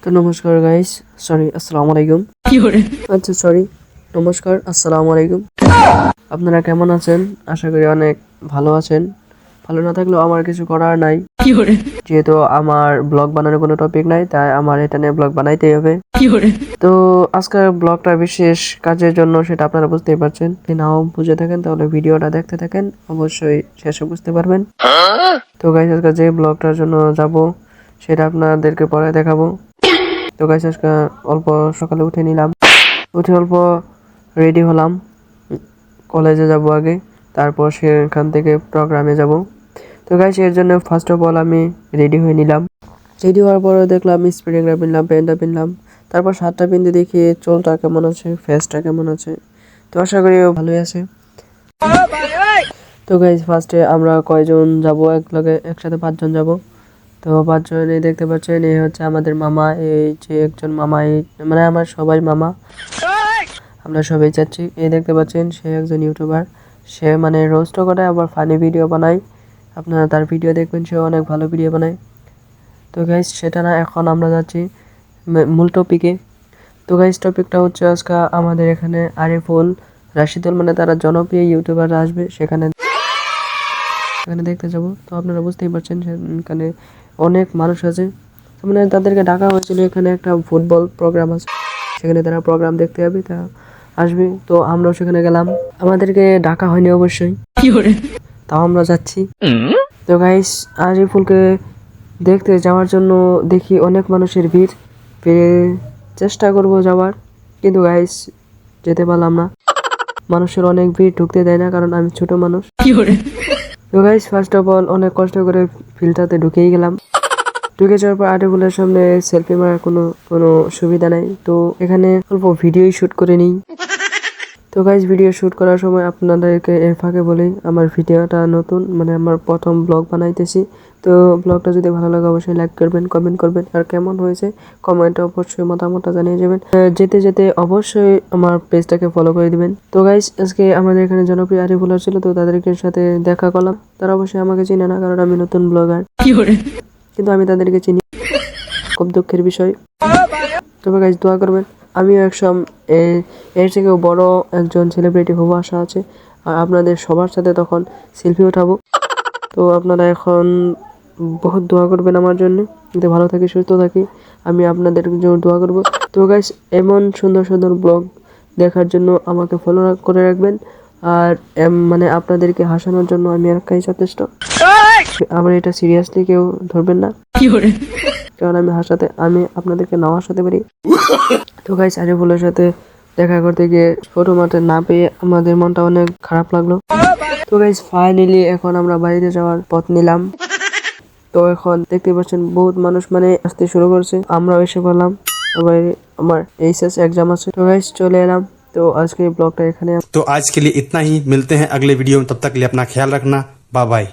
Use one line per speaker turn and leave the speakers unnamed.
তো নমস্কার guys, sorry আসসালামু আলাইকুম। আচ্ছা সরি, নমস্কার আসসালামু আলাইকুম। আপনারা কেমন আছেন? আশা করি অনেক ভালো আছেন। ভালো না থাকলেও আমার কিছু করার নাই, যেহেতু আমার ব্লগ বানানোর কোনো টপিক নাই, তাই আমার এটা নিয়ে ব্লগ বানাইতেই হবে। তো আজকের ব্লগটা বিশেষ কাজের জন্য, সেটা আপনারা বুঝতেই পারছেন। যদি নাও বুঝে থাকেন তাহলে ভিডিওটা দেখতে থাকেন, অবশ্যই শেষে বুঝতে পারবেন। তো গাইস, আজকে যে ব্লগটার জন্য যাব সেটা আপনাদেরকে পরে দেখাবো। তো গাইস, আজকে অল্প সকালে উঠে নিলাম, উঠে অল্প রেডি হলাম। কলেজে যাব আগে, তারপর সেখান থেকে প্রোগ্রামে যাব। তো গাইস, এর জন্য ফার্স্ট অফ অল আমি রেডি হয়ে নিলাম। রেডি হওয়ার পরে দেখলাম স্প্রিংটা পিনলাম, প্যান্টটা পিনলাম, তারপর শার্টটা পিনতে দেখি চুলটা কেমন আছে, ফেসটা কেমন আছে। তো আশা করি ভালোই আছে। তো গাইস, ফার্স্টে আমরা কয়জন যাব একসাথে 5 জন যাব। তো 5 জনে দেখতে পাচ্ছেন, এই হচ্ছে আমাদের মামা, এই যে একজন মামা, এই মানে আমার সবাই মামা, আমরা সবাই যাচ্ছি। এই দেখতে পাচ্ছেন, সে একজন ইউটিউবার, সে মানে রোস্টও করে আবার ফানি ভিডিও বানায়। আপনারা তার ভিডিও দেখবেন, সে অনেক ভালো ভিডিও বানায়। তো গাইস, সেটা না, এখন আমরা যাচ্ছি মূল টপিকে। তো গাইস, টপিকটা হচ্ছে আজকে আমাদের এখানে আরিফুল, রাশিদুল, মানে তারা জনপ্রিয় ইউটিউবাররা আসবে, সেখানে দেখতে যাব। তো আপনারা বুঝতেই পারছেন, সেখানে অনেক মানুষ আছে, মানে তাদেরকে ডাকা হয়েছিল। এখানে একটা ফুটবল প্রোগ্রাম আছে, সেখানে তারা প্রোগ্রাম দেখতে যাবে, তা আসবে। তো আমরাও সেখানে গেলাম, আমাদেরকে ডাকা হয়নি অবশ্যই, তাও আমরা যাচ্ছি। তো গাইস, আরিফুলকে দেখতে যাওয়ার জন্য দেখি অনেক মানুষের ভিড়, পেয়ে চেষ্টা করব যাওয়ার, কিন্তু গাইস যেতে পারলাম না। মানুষের অনেক ভিড়, ঢুকতে দেয় না, কারণ আমি ছোট মানুষ। তো গাইস, ফার্স্ট অফ অল অনেক কষ্ট করে ফিল্ডটাতে ঢুকেই গেলাম। ঢুকে যাওয়ার পর আরিফুলের সামনে সেলফি মারার কোনো সুবিধা নাই, তো এখানে অল্প ভিডিওই শুট করে নিই। তো গাইস, ভিডিও শুট করার সময় আপনাদেরকে এর ফাঁকে বলি, আমার ভিডিওটা নতুন, মানে আমার প্রথম ব্লগ বানাইতেছি। তো ব্লগটা যদি ভালো লাগে অবশ্যই লাইক করবেন, কমেন্ট করবেন, আর কেমন হয়েছে কমেন্টে অবশ্যই মতামতটা জানিয়ে যাবেন। যেতে যেতে অবশ্যই আমার পেজটাকে ফলো করে দিবেন। তো গাইস, আজকে আমাদের এখানে জনপ্রিয় আরিফুলার ছিল, তো তাদেরকে সাথে দেখা করলাম। তারা অবশ্যই আমাকে চিনে না, কারণ আমি নতুন ব্লগার, কিন্তু আমি তাদেরকে চিনি, খুব দুঃখের বিষয়। তবে গাইস, দোয়া করবেন, আমিও এর থেকেও বড় একজন সেলিব্রিটি হবো আশা আছে, আর আপনাদের সবার সাথে তখন সেলফি উঠাবো। তো আপনারা এখন বহুত দোয়া করবেন আমার জন্য, যাতে ভালো থাকি, সুস্থ থাকি, আমি আপনাদের জন্য দোয়া করব। তো গাইস, এমন সুন্দর সুন্দর ব্লগ দেখার জন্য আমাকে ফলো করে রাখবেন, আর মানে আপনাদেরকে হাসানোর জন্য আমি একাই যথেষ্ট। আবার এটা সিরিয়াসলি কেউ ধরবেন না, কারণ আমি আপনাদেরকে নাও হাসাতে পারি। তো গাইস, আরিফুলের সাথে দেখা করতে গিয়ে ফটো মারতে না পেয়ে আমাদের মনটা অনেক খারাপ লাগলো। তো গাইস, ফাইনালি এখন আমরা বাড়িতে যাওয়ার পথ নিলাম। তো এখন দেখতে পাচ্ছেন বহুত মানুষ মানে আসতে শুরু করছে, আমরাও এসে পড়লাম। এবার আমার এইচএস এক্সাম আছে। তো গাইস, চলে এলাম। তো আজকে ব্লগটা এখানে।
तो आज के लिए इतना ही, मिलते हैं अगले वीडियो में, तब तक के लिए अपना ख्याल रखना, बाय बाय।